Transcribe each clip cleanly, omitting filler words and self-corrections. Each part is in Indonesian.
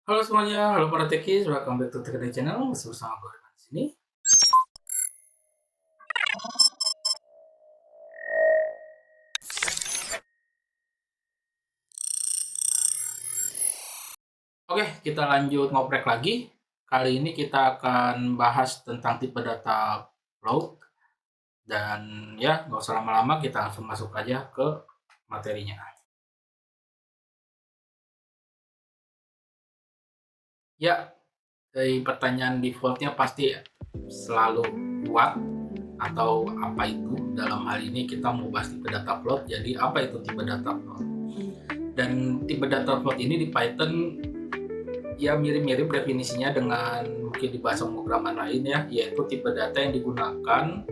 Halo semuanya, halo para techies, welcome back to Tech Day Channel. Masih bersama gue Riman di sini. Oke, kita lanjut ngoprek lagi. Kali ini kita akan bahas tentang tipe data float. Dan ya, nggak usah lama-lama, kita langsung masuk aja ke materinya. Ya, dari pertanyaan defaultnya pasti selalu kuat atau apa itu. Dalam hal ini kita mau bahas tipe data float, jadi apa itu tipe data float? Dan tipe data float ini di Python ya mirip-mirip definisinya dengan mungkin di bahasa pemrograman lain ya, yaitu tipe data yang digunakan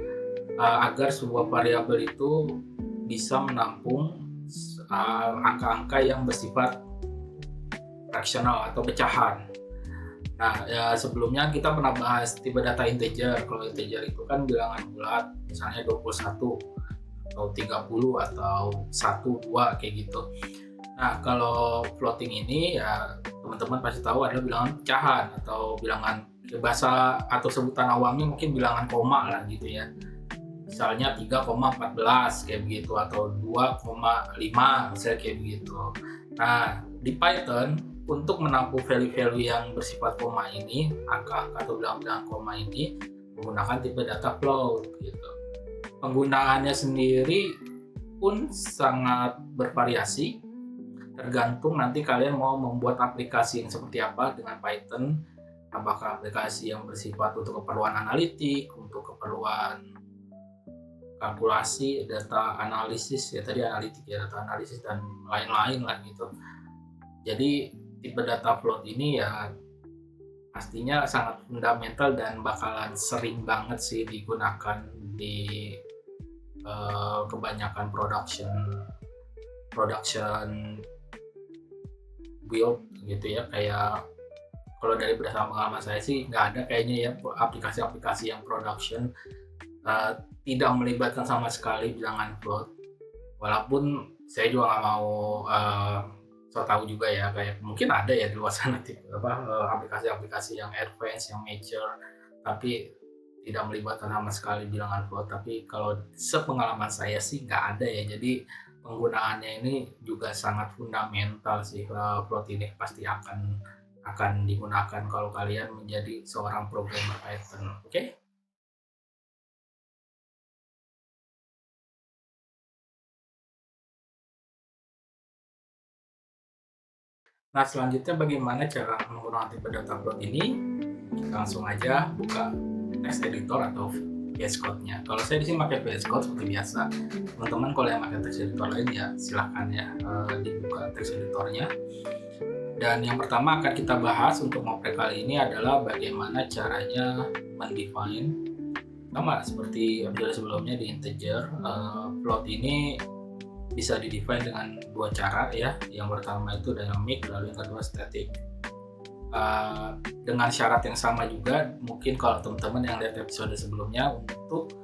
agar sebuah variabel itu bisa menampung angka-angka yang bersifat fraksional atau pecahan. Nah, ya sebelumnya kita pernah bahas tipe data integer. Kalau integer itu kan bilangan bulat, misalnya 21 atau 30 atau 1, 2 kayak gitu. Nah, kalau floating ini ya teman-teman pasti tahu adalah bilangan pecahan atau bilangan bahasa atau sebutan awamnya mungkin bilangan koma lah gitu ya. Misalnya 3,14 kayak begitu atau 2,5 misalnya kayak begitu. Nah, di Python untuk menampung value-value yang bersifat koma ini, angka-angka atau bilangan-bilangan koma ini menggunakan tipe data float gitu. Penggunaannya sendiri pun sangat bervariasi, tergantung nanti kalian mau membuat aplikasi yang seperti apa dengan Python. Apakah aplikasi yang bersifat untuk keperluan analitik, untuk keperluan kalkulasi, data analisis ya, tadi analitik ya, data analisis dan lain-lain lah gitu. Jadi tipe data float ini ya pastinya sangat fundamental dan bakalan sering banget sih digunakan di kebanyakan production build gitu ya. Kayak kalau dari berdasarkan pengalaman saya sih nggak ada kayaknya ya aplikasi-aplikasi yang production tidak melibatkan sama sekali bilangan float. Walaupun saya juga nggak mau so tahu juga ya, kayak mungkin ada ya di luar sana aplikasi-aplikasi yang advance, yang mature, tapi tidak melibatkan sama sekali bilangan float. Tapi kalau sepengalaman saya sih nggak ada ya. Jadi penggunaannya ini juga sangat fundamental sih. Float ini pasti akan digunakan kalau kalian menjadi seorang programmer Python. Oke? Nah, selanjutnya bagaimana cara menggunakan tipe data float ini? Kita langsung aja buka text editor atau VS Code-nya. Kalau saya di sini pakai VS Code seperti biasa. Teman-teman kalau yang pakai text editor lain ya silahkan ya dibuka text editornya. Dan yang pertama akan kita bahas untuk ngoprek kali ini adalah bagaimana caranya mendefine, sama seperti episode sebelumnya di integer. Float ini bisa didefine dengan dua cara ya. Yang pertama itu dynamic, lalu yang kedua static. Dengan syarat yang sama juga, mungkin kalau teman-teman yang lihat episode sebelumnya untuk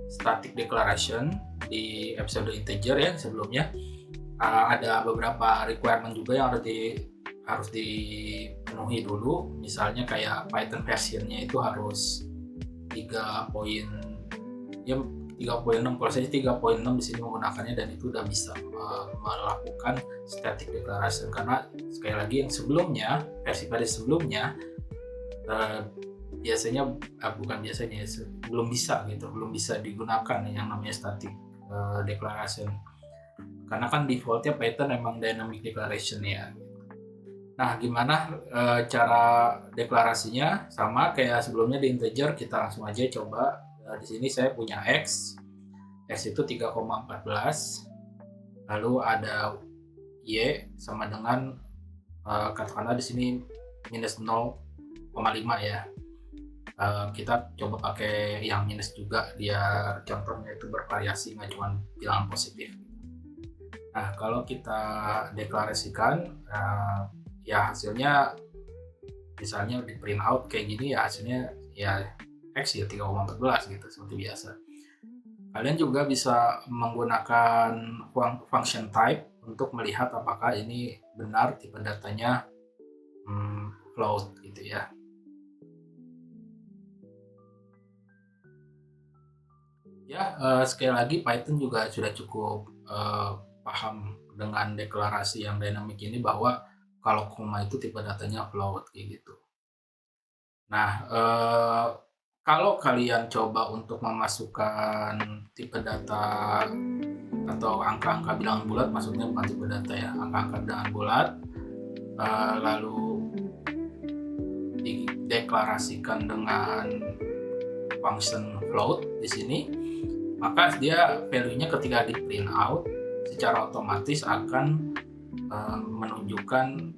static declaration di episode integer ya sebelumnya, ada beberapa requirement juga yang harus dipenuhi dulu. Misalnya kayak Python versionnya itu harus 3 poin ya, 3.6. Kalau saya 3.6 di sini menggunakannya, dan itu udah bisa melakukan static declaration. Karena sekali lagi yang sebelumnya, versi sebelumnya biasanya belum bisa digunakan yang namanya static declaration. Karena kan defaultnya Python emang dynamic declaration ya. Nah, gimana cara deklarasinya? Sama kayak sebelumnya di integer, kita langsung aja coba. Di sini saya punya X itu 3,14, lalu ada Y sama dengan katakanlah di sini minus 0,5 ya. Kita coba pakai yang minus juga biar contohnya itu bervariasi, nggak cuma bilangan positif. Nah, kalau kita deklarasikan ya hasilnya misalnya di print out kayak gini ya, hasilnya ya X ya 3,14 gitu seperti biasa. Kalian juga bisa menggunakan function type untuk melihat apakah ini benar tipe datanya float gitu ya. Ya, sekali lagi Python juga sudah cukup paham dengan deklarasi yang dynamic ini bahwa kalau koma itu tipe datanya float kayak gitu. Nah, kalau kalian coba untuk memasukkan tipe data atau angka-angka bilangan bulat, maksudnya bukan tipe data ya, angka-angka bilangan bulat, lalu dideklarasikan dengan function float di sini, maka dia value-nya ketika di print out secara otomatis akan menunjukkan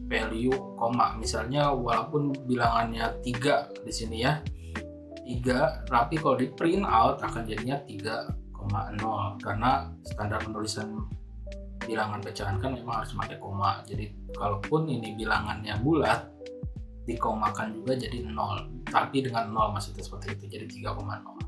value koma. Misalnya walaupun bilangannya 3 di sini ya, 3, tapi kalau di print out akan jadinya 3,0 karena standar penulisan bilangan pecahan kan memang harus pakai koma. Jadi kalaupun ini bilangannya bulat, dikomakan juga jadi 0, tapi dengan 0 maksudnya seperti itu, jadi 3,0.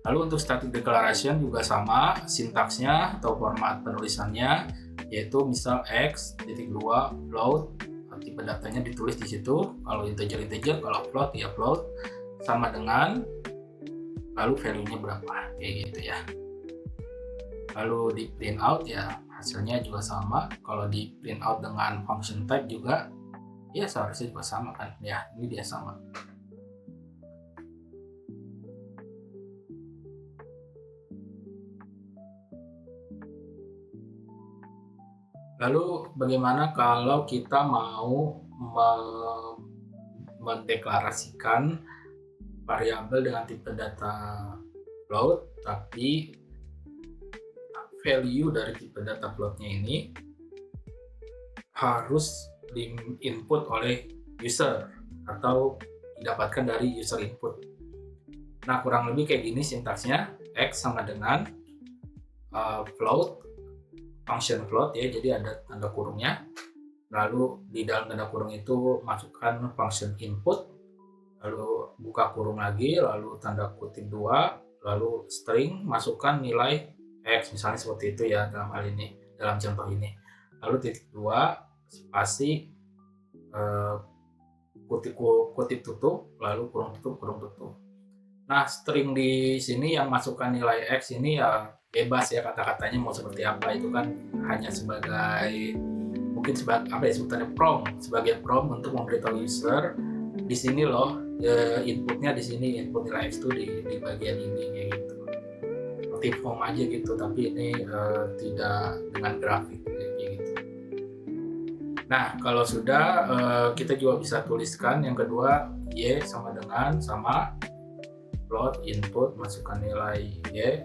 Lalu untuk static declaration juga sama sintaksnya atau format penulisannya, yaitu misal x.2 float, tipe datanya ditulis di situ. Kalau integer, kalau float ya float, sama dengan lalu value-nya berapa kayak gitu ya. Lalu di print out ya hasilnya juga sama. Kalau di print out dengan function type juga ya seharusnya juga sama kan ya, ini dia sama. Lalu bagaimana kalau kita mau mendeklarasikan variabel dengan tipe data float, tapi value dari tipe data floatnya ini harus di input oleh user atau didapatkan dari user input. Nah, kurang lebih kayak gini sintaksnya. X sama dengan float, function float ya, jadi ada tanda kurungnya. Lalu di dalam tanda kurung itu masukkan function input, lalu buka kurung lagi, lalu tanda kutip 2, lalu string, masukkan nilai X, misalnya seperti itu ya dalam hal ini, dalam contoh ini. Lalu titik 2, spasi, kutip tutup, lalu kurung tutup. Nah, string di sini yang masukkan nilai X ini ya bebas ya, kata-katanya mau seperti apa, itu kan hanya sebagai mungkin sebagai apa ya sebutannya prompt, sebagai prompt untuk memberitahu user di sini loh inputnya, di sini input nilai X itu di bagian ini kayak gitu, seperti form aja gitu, tapi ini tidak dengan grafik kayak gitu. Nah, kalau sudah kita juga bisa tuliskan yang kedua, Y sama dengan sama float input, masukkan nilai Y,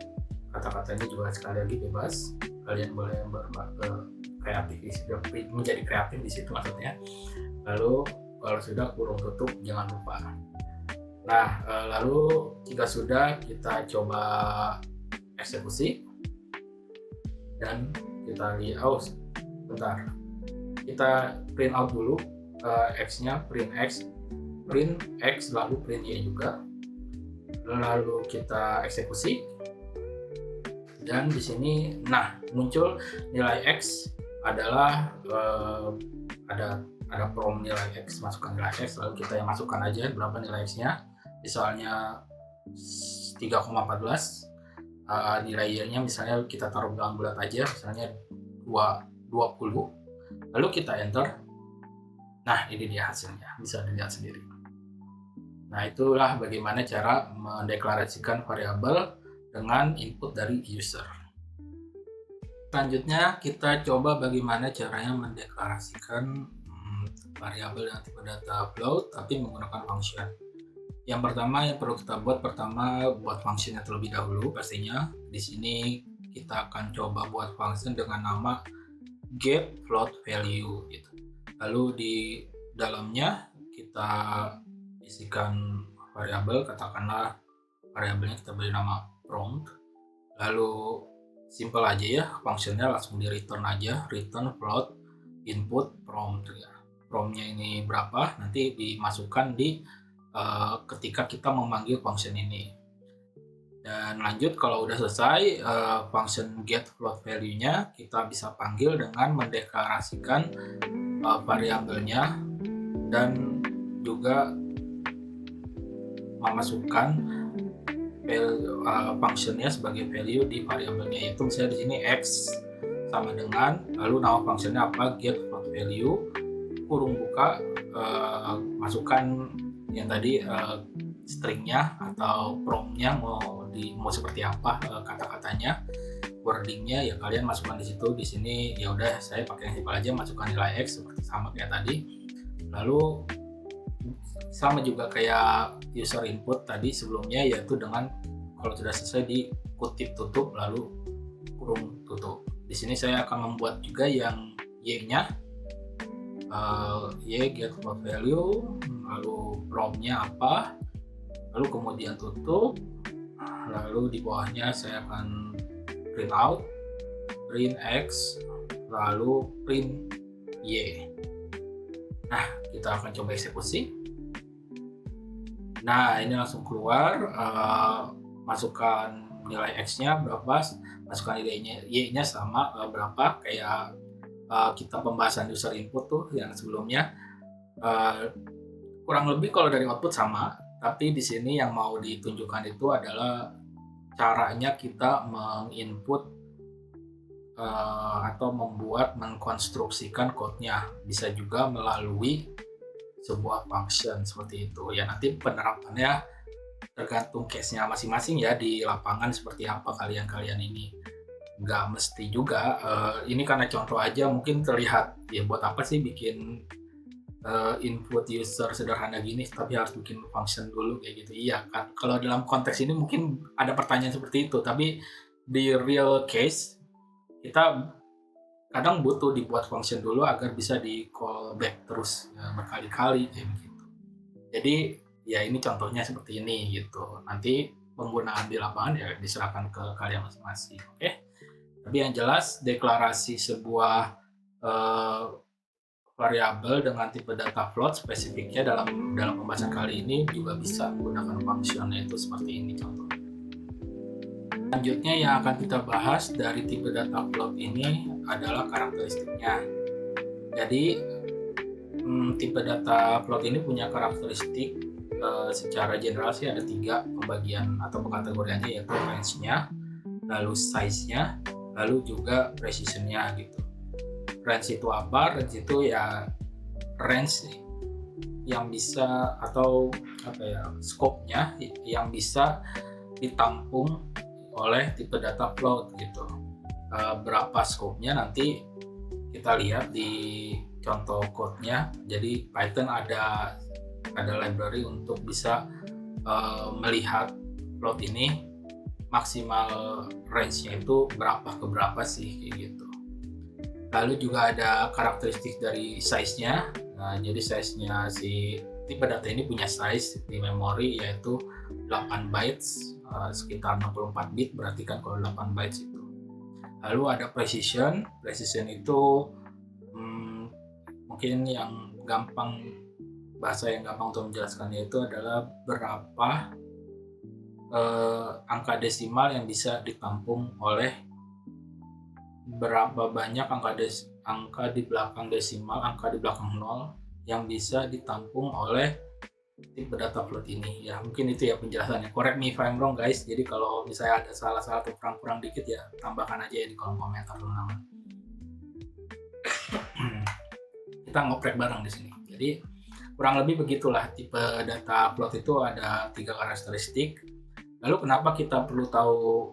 kata-katanya juga sekali lagi bebas, kalian boleh kreatif menjadi kreatif di situ maksudnya. Lalu kalau sudah kurung tutup jangan lupa. Nah, lalu jika sudah kita coba eksekusi dan kita lihat, bentar, kita print out dulu X-nya, print X lalu print Y juga, lalu kita eksekusi dan di sini nah muncul nilai X adalah ada prompt nilai X, masukkan nilai X, lalu kita yang masukkan aja berapa nilai X-nya, misalnya 3,14, nilai Y-nya misalnya kita taruh bilangan bulat aja, misalnya 20, lalu kita enter. Nah, ini dia hasilnya, bisa dilihat sendiri. Nah, itulah bagaimana cara mendeklarasikan variabel dengan input dari user. Selanjutnya kita coba bagaimana caranya mendeklarasikan variabel dengan tipe data float tapi menggunakan function. Yang pertama yang perlu kita buat, buat functionnya terlebih dahulu pastinya. Di sini kita akan coba buat function dengan nama get float value gitu. Lalu di dalamnya kita isikan variabel, katakanlah variabelnya kita beri nama prompt. Lalu simple aja ya, functionnya langsung di return aja, return float input prompt ya. Promptnya ini berapa nanti dimasukkan di ketika kita memanggil function ini. Dan lanjut, kalau udah selesai function get float value-nya, kita bisa panggil dengan mendeklarasikan variabelnya dan juga memasukkan functionnya sebagai value di variabelnya, yaitu misalnya di sini x sama dengan, lalu nama functionnya apa, get float value kurung buka, masukkan yang tadi stringnya atau promptnya mau seperti apa, kata-katanya, wordingnya ya kalian masukkan di situ. Di sini ya udah saya pakai yang simpel aja, masukkan nilai x seperti sama kayak tadi. Lalu sama juga kayak user input tadi sebelumnya, yaitu dengan kalau sudah selesai dikutip tutup lalu kurung tutup. Di sini saya akan membuat juga yang y-nya, y get float value, lalu promptnya apa, lalu kemudian tutup, lalu di bawahnya saya akan print out, print x, lalu print y. Nah, kita akan coba eksekusi. Nah, ini langsung keluar, masukkan nilai x-nya berapa, masukkan nilai y-nya sama berapa, kayak kita pembahasan user input tuh yang sebelumnya. Kurang lebih kalau dari output sama, tapi di sini yang mau ditunjukkan itu adalah caranya kita menginput atau mengkonstruksikan code-nya. Bisa juga melalui sebuah function seperti itu ya. Nanti penerapannya tergantung case-nya masing-masing ya, di lapangan seperti apa kalian ini. Nggak mesti juga, ini karena contoh aja, mungkin terlihat ya buat apa sih bikin input user sederhana gini tapi harus bikin function dulu kayak gitu. Iya kan, kalau dalam konteks ini mungkin ada pertanyaan seperti itu, tapi di real case kita kadang butuh dibuat function dulu agar bisa di call back terus ya, berkali-kali kayak begitu. Jadi ya ini contohnya seperti ini gitu. Nanti penggunaan di lapangan ya diserahkan ke kalian masing-masing. Oke. Tapi yang jelas deklarasi sebuah variabel dengan tipe data float spesifiknya dalam pembahasan kali ini juga bisa menggunakan function, yaitu seperti ini contohnya. Selanjutnya yang akan kita bahas dari tipe data float ini adalah karakteristiknya. Jadi tipe data float ini punya karakteristik secara general sih ada 3 pembagian atau pengkategoriannya, yaitu range-nya, lalu size-nya, lalu juga precision-nya gitu. Range itu apa? Range itu ya range yang bisa atau scope-nya yang bisa ditampung oleh tipe data float gitu. Berapa scope-nya nanti kita lihat di contoh code-nya. Jadi Python ada library untuk bisa melihat float ini maksimal range-nya itu berapa ke berapa sih kayak gitu. Lalu juga ada karakteristik dari size-nya. Nah, jadi size-nya si tipe data ini punya size di memori yaitu 8 bytes, sekitar 64 bit, berarti kan kalau 8 bytes itu. Lalu ada precision itu mungkin yang gampang, bahasa yang gampang untuk menjelaskannya itu adalah berapa angka desimal yang bisa ditampung oleh berapa banyak angka di belakang desimal, angka di belakang 0 yang bisa ditampung oleh tipe data float ini. Ya mungkin itu ya penjelasannya. Correct me if I'm wrong guys. Jadi kalau misalnya ada salah-salah atau kurang-kurang dikit ya tambahkan aja ya di kolom komentar teman-teman. Kita ngoprek bareng di sini. Jadi kurang lebih begitulah tipe data float itu ada 3 karakteristik. Lalu kenapa kita perlu tahu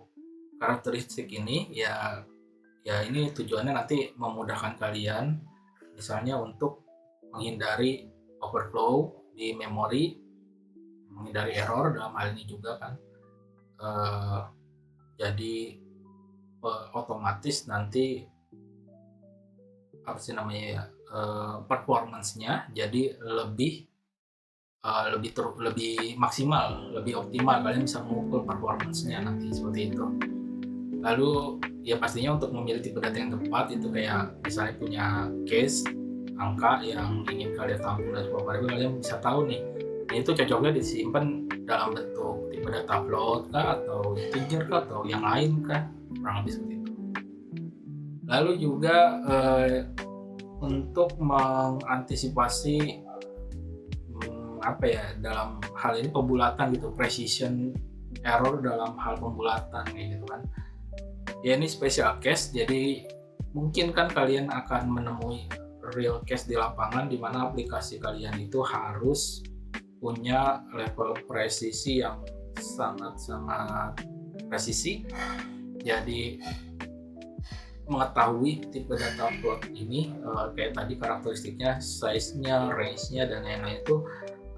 karakteristik ini? Ya ini tujuannya nanti memudahkan kalian misalnya untuk menghindari overflow di memori, menghindari error dalam hal ini juga kan. Jadi otomatis nanti performance-nya jadi lebih maksimal, lebih optimal, kalian bisa mengukur performance-nya nanti seperti itu. Lalu ya pastinya untuk memilih tipe data yang tepat itu kayak misalnya punya case angka yang ingin kalian tampung dan sebuah variabel, kalian bisa tahu nih ini tuh cocoknya disimpan dalam bentuk tipe data float kah, atau integer kah, atau yang lain kah, kurang lebih seperti itu. Lalu juga untuk mengantisipasi dalam hal ini pembulatan gitu, precision error dalam hal pembulatan kayak gitu kan. Ya ini special case, jadi mungkin kan kalian akan menemui real case di lapangan di mana aplikasi kalian itu harus punya level presisi yang sangat-sangat presisi. Jadi mengetahui tipe data float ini kayak tadi karakteristiknya, size-nya, range-nya, dan lain-lain itu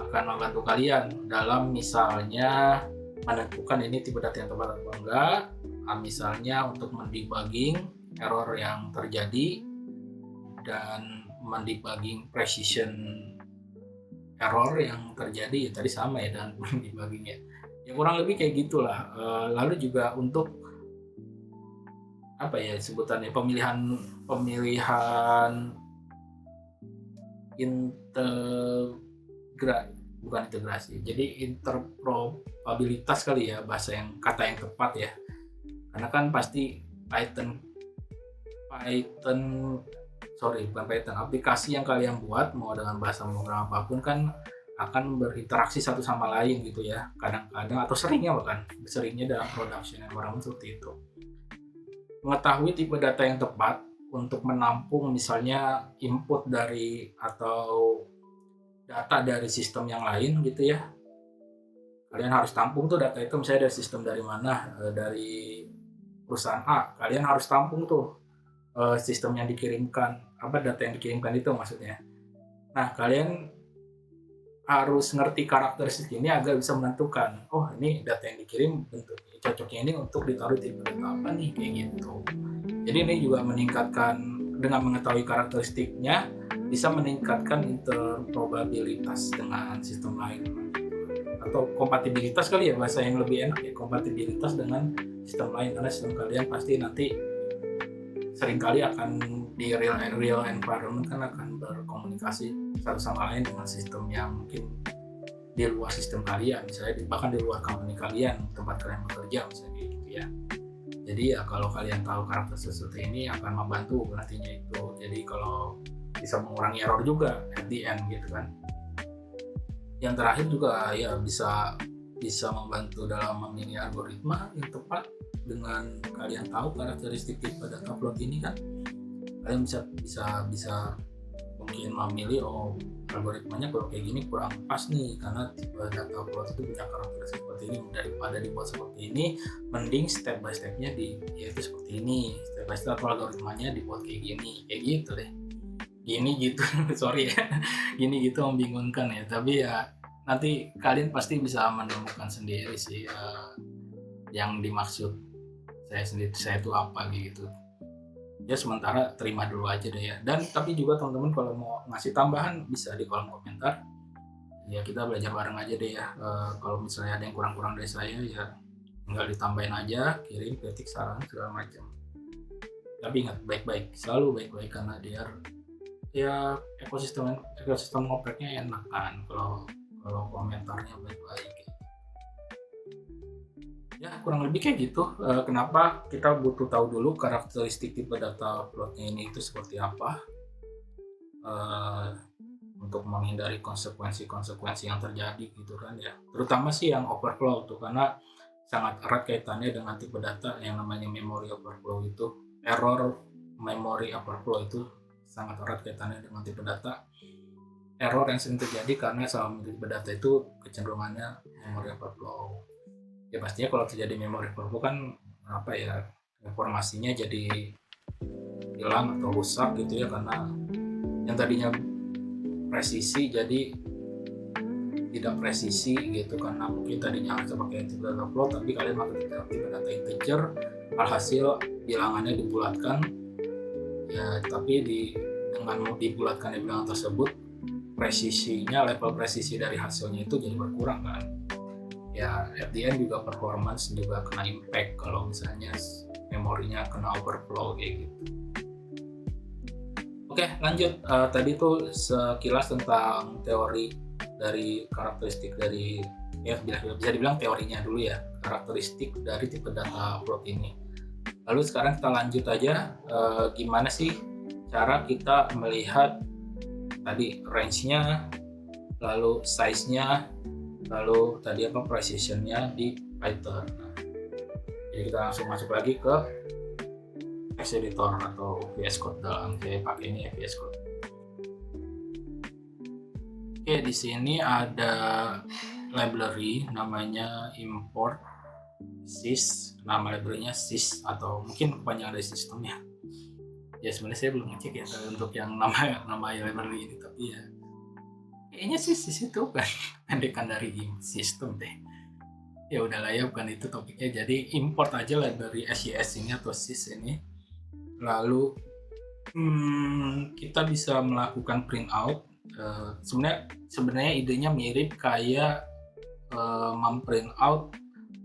akan membantu kalian dalam misalnya menentukan ini tipe data yang tepat atau enggak, misalnya untuk mendebugging error yang terjadi dan mendebugging precision error yang terjadi, ya tadi sama ya dengan debugging ya kurang lebih kayak gitulah. Lalu juga untuk sebutannya pemilihan bukan integrasi, jadi interpretabilitas kali ya, kata yang tepat ya, karena kan pasti aplikasi yang kalian buat mau dengan bahasa pemrograman apapun kan akan berinteraksi satu sama lain gitu ya, kadang-kadang atau seringnya dalam production environment seperti itu. Mengetahui tipe data yang tepat untuk menampung misalnya input dari atau data dari sistem yang lain gitu ya. Kalian harus tampung tuh data itu misalnya dari sistem dari mana, dari perusahaan A. Kalian harus tampung tuh sistem yang dikirimkan, data yang dikirimkan itu maksudnya. Nah, kalian harus ngerti karakteristik ini agar bisa menentukan, oh ini data yang dikirim bentuknya cocoknya ini untuk ditaruh di tipe data apa nih, kayak gitu. Jadi ini juga meningkatkan, dengan mengetahui karakteristiknya bisa meningkatkan interpretabilitas dengan sistem lain, atau kompatibilitas kali ya, bahasa yang lebih enak ya, kompatibilitas dengan sistem lain, karena sistem kalian pasti nanti seringkali akan di real environment kan akan berkomunikasi satu sama lain dengan sistem yang mungkin di luar sistem kalian, misalnya bahkan di luar company kalian, tempat kalian bekerja misalnya gitu ya. Jadi ya kalau kalian tahu karakter seperti ini akan membantu nantinya itu. Jadi kalau bisa mengurangi error juga at the end gitu kan. Yang terakhir juga ya bisa membantu dalam memilih algoritma yang tepat. Dengan kalian tahu karakteristik tipe data float ini kan, kalian bisa mungkin memilih algoritmanya kalau kayak gini kurang pas nih, karena tipe data float itu punya karakteristik seperti ini, daripada dibuat seperti ini mending step by stepnya yaitu seperti ini, step by step algoritmanya dibuat kayak gitu deh, gini gitu sorry ya, gini gitu membingungkan ya, tapi ya nanti kalian pasti bisa menemukan sendiri sih yang dimaksud saya itu apa gitu ya. Sementara terima dulu aja deh ya. Dan tapi juga teman-teman kalau mau ngasih tambahan bisa di kolom komentar ya, kita belajar bareng aja deh ya. Kalau misalnya ada yang kurang-kurang dari saya ya tinggal ditambahin aja, kirim kritik, saran segala macam. Tapi ingat baik-baik, selalu baik-baik, karena biar ya ekosistem ngopreknya enak kan kalau komentarnya baik-baik. Ya kurang lebih kayak gitu. Kenapa kita butuh tahu dulu karakteristik tipe data floatnya ini itu seperti apa, untuk menghindari konsekuensi yang terjadi gitu kan ya, terutama sih yang overflow tuh, karena sangat erat kaitannya dengan tipe data yang namanya memory overflow itu. Error memory overflow itu sangat erat kaitannya dengan tipe data. Error yang sering terjadi karena sama tipe data itu kecenderungannya memory overflow. Ya pastinya kalau terjadi memory overflow kan informasinya jadi hilang atau rusak gitu ya, karena yang tadinya presisi jadi tidak presisi gitu, karena mungkin tadinya harus pakai tipe data float tapi kalian pakai tipe data integer, alhasil bilangannya dibulatkan ya, tapi dengan dibulatkan bilangan tersebut level presisi dari hasilnya itu jadi berkurang kan ya. At the end juga performance juga kena impact kalau misalnya memorinya kena overflow kayak gitu. Oke, lanjut. Tadi tuh sekilas tentang teori dari karakteristik dari ya bisa dibilang teorinya dulu ya, karakteristik dari tipe data plot ini. Lalu sekarang kita lanjut aja, gimana sih cara kita melihat tadi range-nya, lalu size-nya, lalu tadi precision-nya di Python. Nah, jadi kita langsung masuk lagi ke text editor atau VS Code. Dalam saya pakai ini VS Code. Oke, di sini ada library namanya import sys. Nama library-nya sys atau mungkin kepanjangan dari sistemnya. Ya sebenarnya saya belum ngecek ya untuk yang nama library ini, tapi ya kayaknya sys itu kan pendekan dari sistem deh. Ya udahlah ya, bukan itu topiknya. Jadi import aja library sys ini atau sys ini. Lalu kita bisa melakukan print out. Sebenarnya idenya mirip kayak memprint out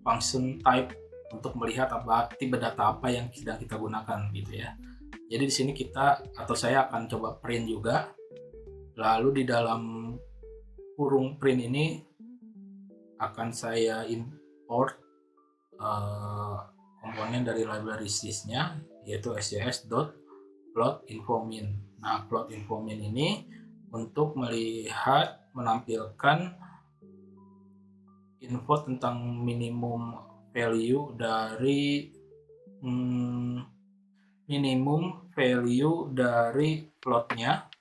function type untuk melihat tipe data apa yang sedang kita gunakan gitu ya. Jadi di sini saya akan coba print juga. Lalu di dalam kurung print ini akan saya import komponen dari library sys-nya, yaitu sys.plot_info_min. Nah, plot_info_min ini untuk menampilkan info tentang minimum value dari plotnya.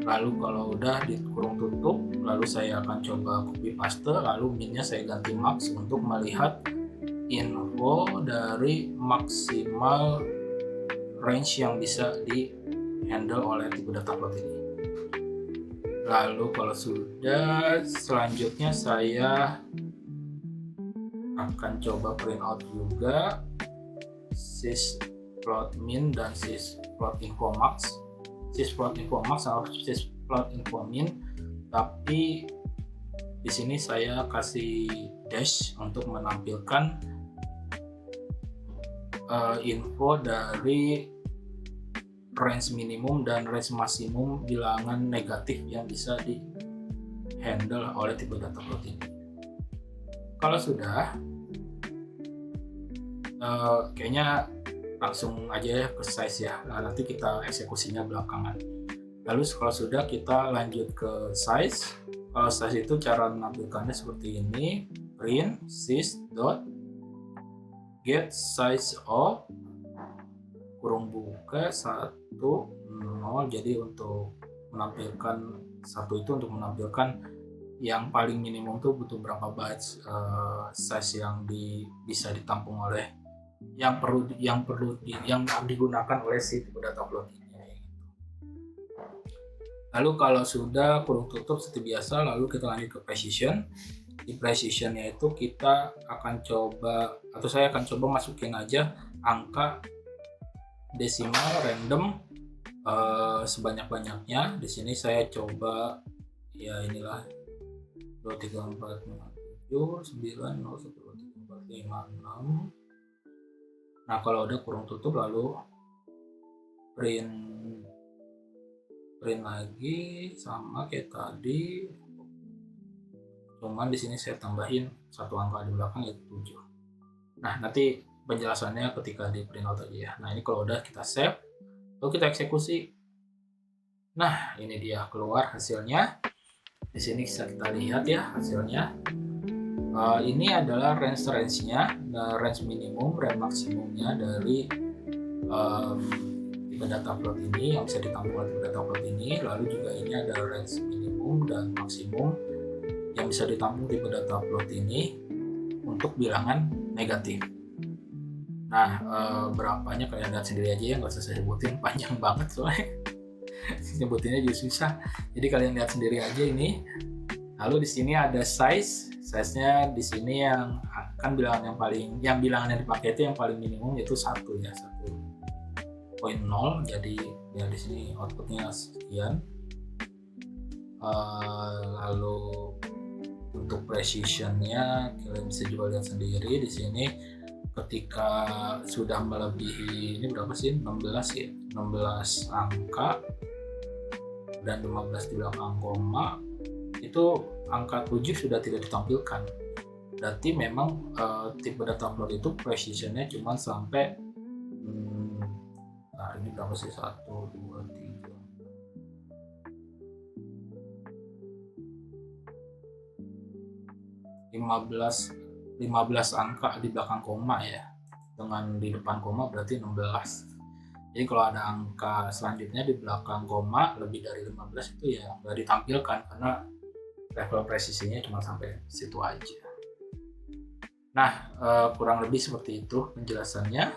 Lalu kalau udah dikurung tutup, lalu saya akan coba copy paste, lalu minnya saya ganti max untuk melihat info dari maksimal range yang bisa di handle oleh tipe data plot ini. Lalu kalau sudah, selanjutnya saya akan coba print out juga sys.plot_min dan sys.plot_info_max. Sys.plot_info_max atau sys.plot_info_min, tapi di sini saya kasih dash untuk menampilkan info dari range minimum dan range maksimum bilangan negatif yang bisa di handle oleh tipe data plot ini. Kalau sudah, kayaknya langsung aja ya ke size ya. Nah, nanti kita eksekusinya belakangan. Lalu kalau sudah, kita lanjut ke size. Kalau size itu cara menampilkannya seperti ini, print sys.get size of kurung buka 1 0. Jadi untuk menampilkan satu itu untuk menampilkan yang paling minimum tuh butuh berapa bytes size yang bisa ditampung oleh yang digunakan oleh si tipe data plot ini. Lalu kalau sudah kurung tutup seperti biasa, lalu kita lanjut ke precision. Di precisionnya itu kita akan coba, atau saya akan coba masukin aja angka desimal random sebanyak-banyaknya. Di sini saya coba ya inilah 2 3 4 5 7 9 0 1 2 3 4 5 6. Nah, kalau udah kurung tutup, lalu print lagi sama kayak tadi, cuman di sini saya tambahin satu angka di belakang yaitu 7. Nah, nanti penjelasannya ketika di print out aja ya. Nah, ini kalau udah kita save, lalu kita eksekusi. Nah, ini dia keluar hasilnya. Di sini bisa kita lihat ya hasilnya. Ini adalah range-nya, range minimum, range maksimumnya dari tipe data plot ini yang bisa ditampung oleh tipe data plot ini. Lalu juga ini ada range minimum dan maksimum yang bisa ditampung tipe data plot ini untuk bilangan negatif. Nah, berapanya kalian lihat sendiri aja ya, nggak usah saya sebutin, panjang banget soalnya sebutinnya juga susah. Jadi kalian lihat sendiri aja ini. Lalu di sini ada size-nya di sini yang kan bilangan bilangan yang dipakai itu yang paling minimum yaitu 1 ya, 1.0. Jadi ya di sini outputnya sekian. Lalu untuk precision-nya kalian bisa juga lihat sendiri di sini. Ketika sudah melebihi, ini berapa sih, 16 ya, 16 angka dan 15 di belakang koma, itu angka 7 sudah tidak ditampilkan. Berarti memang tipe data float itu precisionnya cuma sampai nah ini berapa sih, 1, 2, 3, 15 angka di belakang koma ya, dengan di depan koma berarti 16. Jadi kalau ada angka selanjutnya di belakang koma lebih dari 15 itu ya nggak ditampilkan karena level presisinya cuma sampai situ aja. Nah, kurang lebih seperti itu penjelasannya.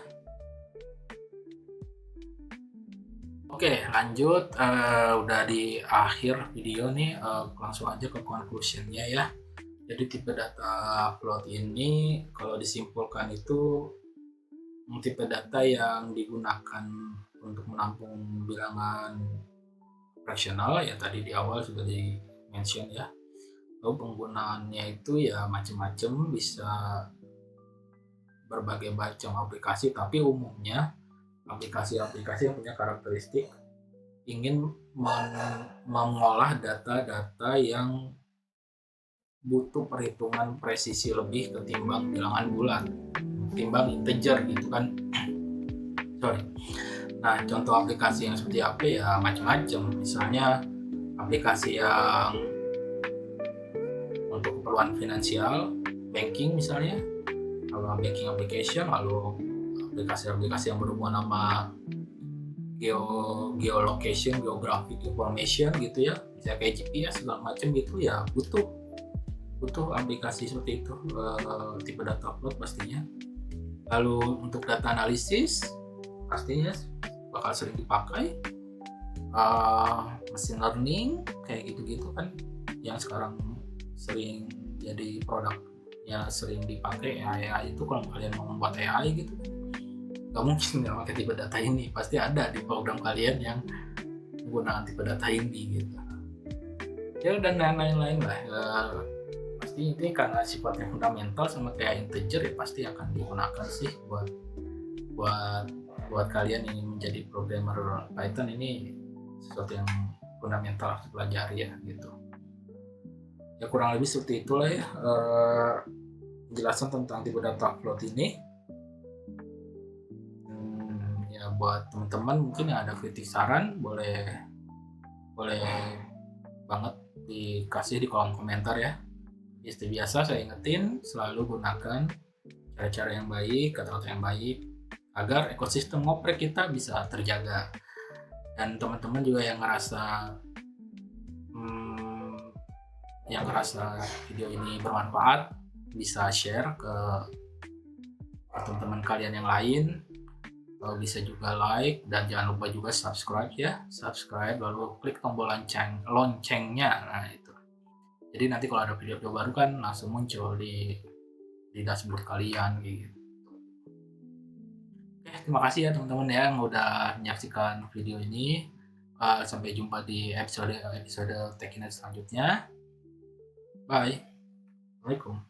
Oke, lanjut. Udah di akhir video nih, langsung aja ke conclusionnya ya. Jadi tipe data float ini kalau disimpulkan itu tipe data yang digunakan untuk menampung bilangan fraksional ya, tadi di awal sudah di mention ya. Lalu penggunaannya itu ya macam-macam, bisa berbagai macam aplikasi, tapi umumnya aplikasi-aplikasi yang punya karakteristik ingin mengolah data-data yang butuh perhitungan presisi lebih ketimbang bilangan bulat, ketimbang integer gitu kan. Sorry. Nah, contoh aplikasi yang seperti apa ya macam-macam. Misalnya aplikasi yang untuk keperluan finansial, banking misalnya, kalau banking application, lalu aplikasi-aplikasi yang berhubungan sama geolocation, geographic information gitu ya, bisa kayak GPS segala macam gitu ya, butuh aplikasi seperti itu, tipe data float pastinya. Lalu untuk data analisis pastinya bakal sering dipakai, machine learning kayak gitu-gitu kan yang sekarang sering jadi produknya, sering dipakai. AI itu kalau kalian mau membuat AI gitu nggak mungkin nggak pakai tipe data ini, pasti ada di program kalian yang menggunakan tipe data ini gitu ya, dan lain-lain lah. Pasti ini karena sifatnya fundamental sama kayak integer ya, pasti akan digunakan sih buat kalian yang ingin menjadi programmer Python. Ini sesuatu yang fundamental harus dipelajari ya gitu ya, kurang lebih seperti itulah ya penjelasan tentang tipe data float ini. Ya buat teman-teman mungkin yang ada kritik saran boleh banget dikasih di kolom komentar ya. Seperti biasa saya ingetin, selalu gunakan cara-cara yang baik, kata-kata yang baik agar ekosistem ngoprek kita bisa terjaga. Dan teman-teman juga yang ngerasa video ini bermanfaat bisa share ke teman-teman kalian yang lain, bisa juga like, dan jangan lupa juga subscribe lalu klik tombol loncengnya. Nah itu, jadi nanti kalau ada video baru kan langsung muncul di dashboard kalian gitu. Oke, terima kasih ya teman-teman ya yang udah menyaksikan video ini. Sampai jumpa di episode Techinet selanjutnya. Bye. Assalamualaikum.